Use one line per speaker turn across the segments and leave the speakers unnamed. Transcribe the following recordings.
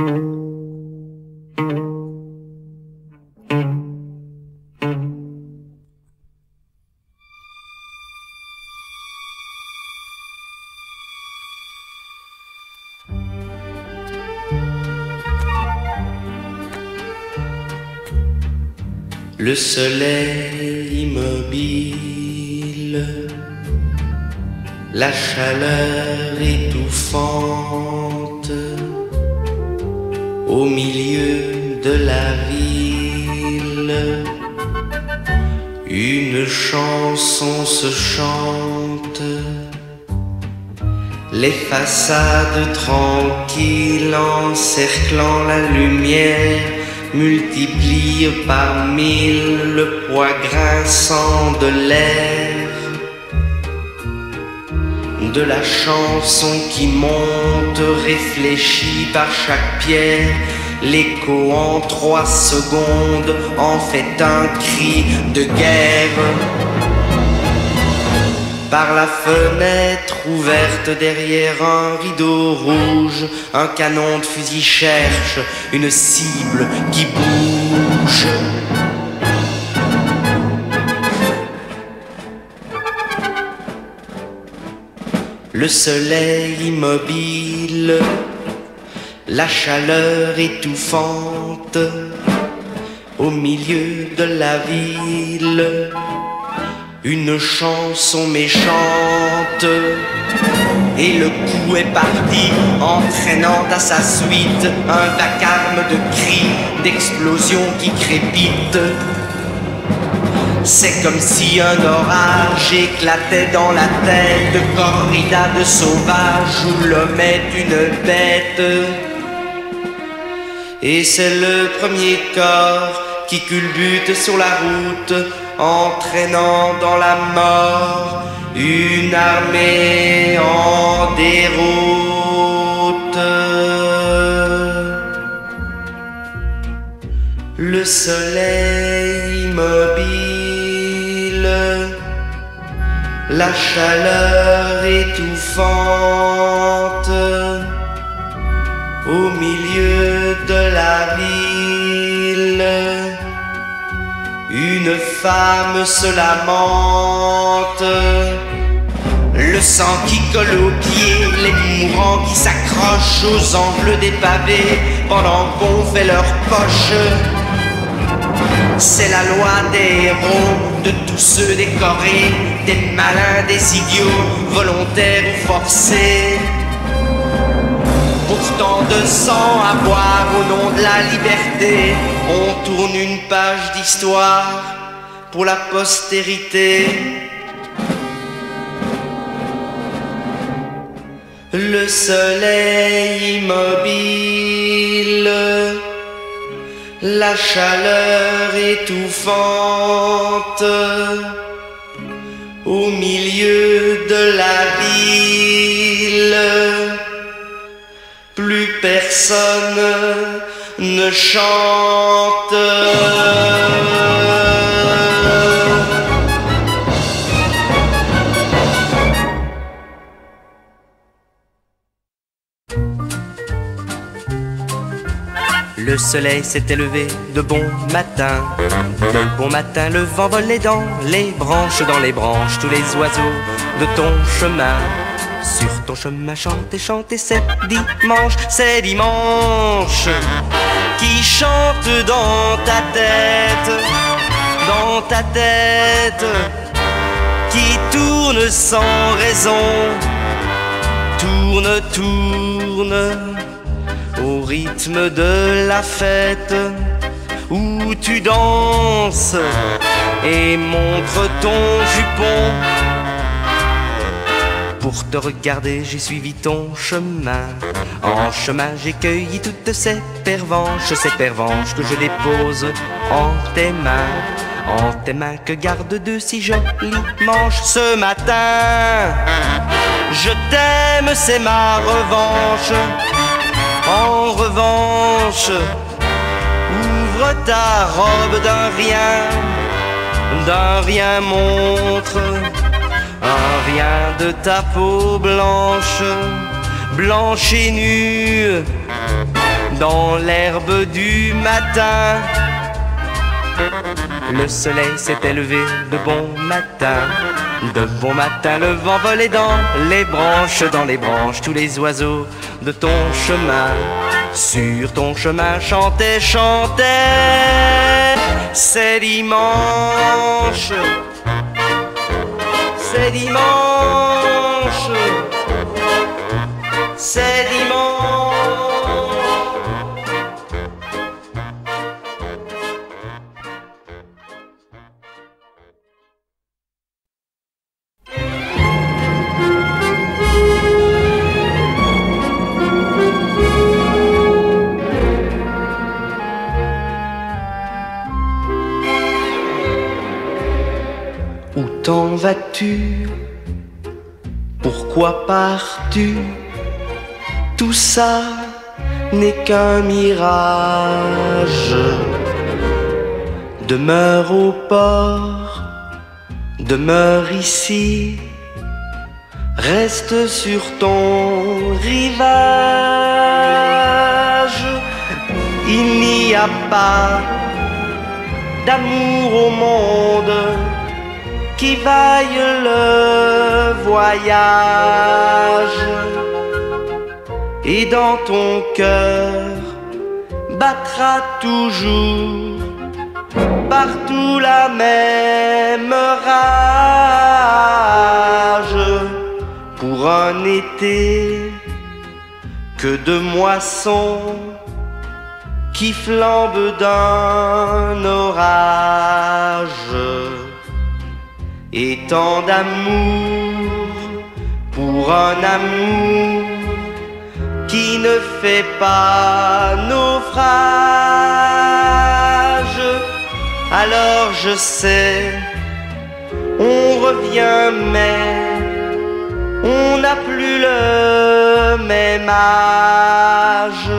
Le soleil immobile, la chaleur étouffante, au milieu de la ville, une chanson se chante, les façades tranquilles encerclant la lumière multiplie par mille le poids grinçant de l'air, de la chanson qui monte réfléchie par chaque pierre. L'écho en 3 secondes en fait un cri de guerre. Par la fenêtre ouverte derrière un rideau rouge, un canon de fusil cherche une cible qui bouge. Le soleil immobile, la chaleur étouffante, au milieu de la ville, une chanson méchante, et le coup est parti, entraînant à sa suite un vacarme de cris, d'explosions qui crépitent. C'est comme si un orage éclatait dans la tête de corrida de sauvages où l'homme est une bête. Et c'est le premier corps qui culbute sur la route, entraînant dans la mort une armée en déroute. Le soleil immobile, la chaleur étouffante, au milieu de la ville, une femme se lamente, le sang qui colle aux pieds, les mourants qui s'accrochent aux angles des pavés pendant qu'on fait leur poche. C'est la loi des héros, de tous ceux décorés, des malins, des idiots, volontaires ou forcés. Pourtant de sang à boire au nom de la liberté, on tourne une page d'histoire pour la postérité. Le soleil immobile, la chaleur étouffante, au milieu de la ville, plus personne ne chante. Le soleil s'était levé de bon matin. De bon matin, le vent volait dans les branches, tous les oiseaux de ton chemin. Sur ton chemin, chante et chante, et c'est dimanche qui chante dans ta tête, qui tourne sans raison, tourne au rythme de la fête, où tu danses et montres ton jupon. Pour te regarder, j'ai suivi ton chemin. En chemin, j'ai cueilli toutes ces pervenches que je dépose en tes mains que gardent de si jolies manches. Ce matin, je t'aime, c'est ma revanche. En revanche, ouvre ta robe d'un rien montre un rien de ta peau blanche, blanche et nue, dans l'herbe du matin. Le soleil s'était levé de bon matin. De bon matin, le vent volait dans les branches, tous les oiseaux de ton chemin. Sur ton chemin chantaient, chantaient. C'est dimanche, c'est dimanche, c'est dimanche. Où t'en vas-tu? Pourquoi pars-tu? Tout ça n'est qu'un mirage. Demeure au port, demeure ici, reste sur ton rivage. Il n'y a pas d'amour au monde qui vaille le voyage. Et dans ton cœur battra toujours partout la même rage. Pour un été que de moissons qui flambe d'un orage. Et tant d'amour pour un amour qui ne fait pas naufrage. Alors je sais, on revient mais on n'a plus le même âge.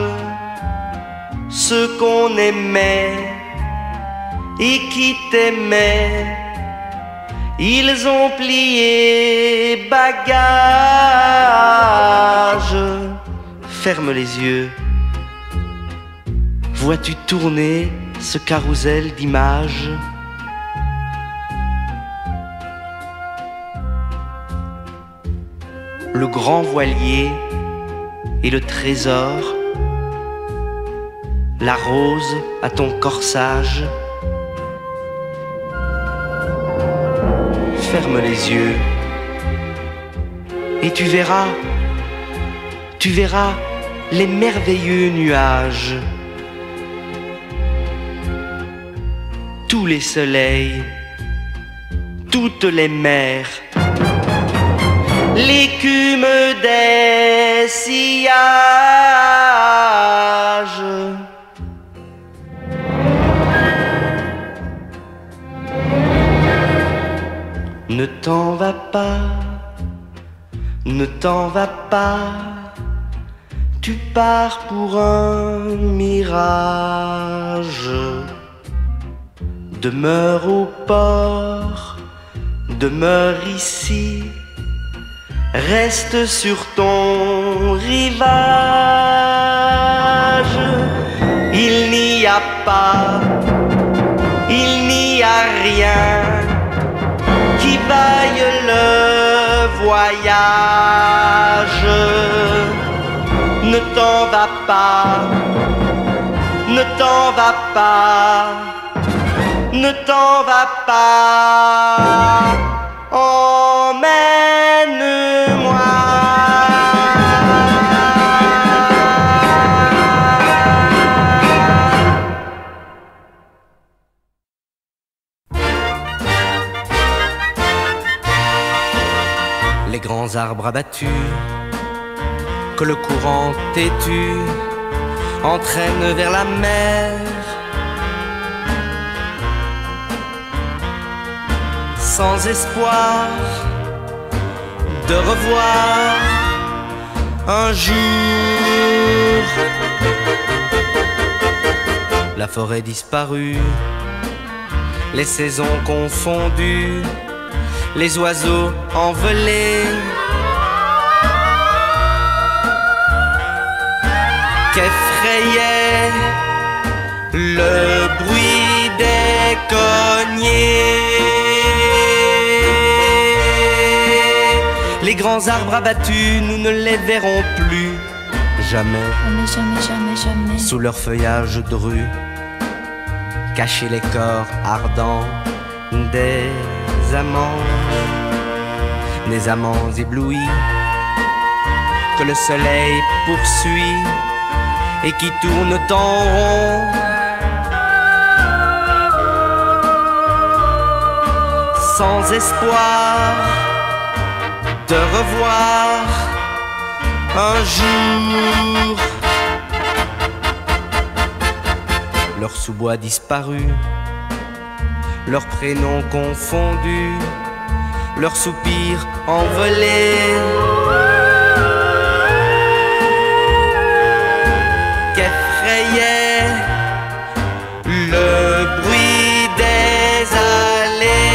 Ceux qu'on aimait et qui t'aimaient, ils ont plié bagages. Ferme les yeux. Vois-tu tourner ce carrousel d'images? Le grand voilier et le trésor, la rose à ton corsage. Ferme les yeux et tu verras les merveilleux nuages, tous les soleils, toutes les mers, l'écume des sillages. Ne t'en va pas, ne t'en va pas, tu pars pour un mirage. Demeure au port, demeure ici, reste sur ton rivage. Il n'y a pas, il n'y a rien qui vaille le voyage. Ne t'en va pas, ne t'en va pas, ne t'en va pas, emmène-moi. Les grands arbres abattus que le courant têtu entraîne vers la mer, sans espoir de revoir un jour la forêt disparue, les saisons confondues, les oiseaux envolés. Qu'effrayant qu'effrayait le bruit des cogners. Les grands arbres abattus, nous ne les verrons plus jamais.
Jamais, jamais, jamais, jamais.
Sous leur feuillage dru, cacher les corps ardents des amants éblouis que le soleil poursuit et qui tournent en rond. Sans espoir de revoir un jour leur sous-bois disparu, leurs prénoms confondus, leurs soupirs envolés. Qu'effrayait le bruit des allées.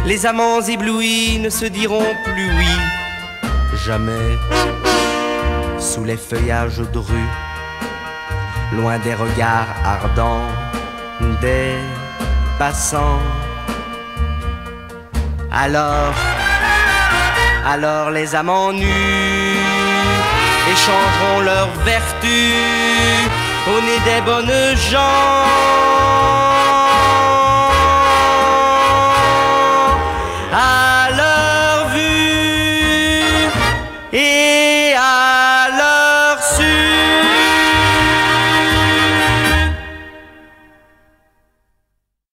Les amants éblouis ne se diront plus oui, jamais. Sous les feuillages drus, loin des regards ardents des passants. Alors les amants nus échangeront leurs vertus au nez des bonnes gens.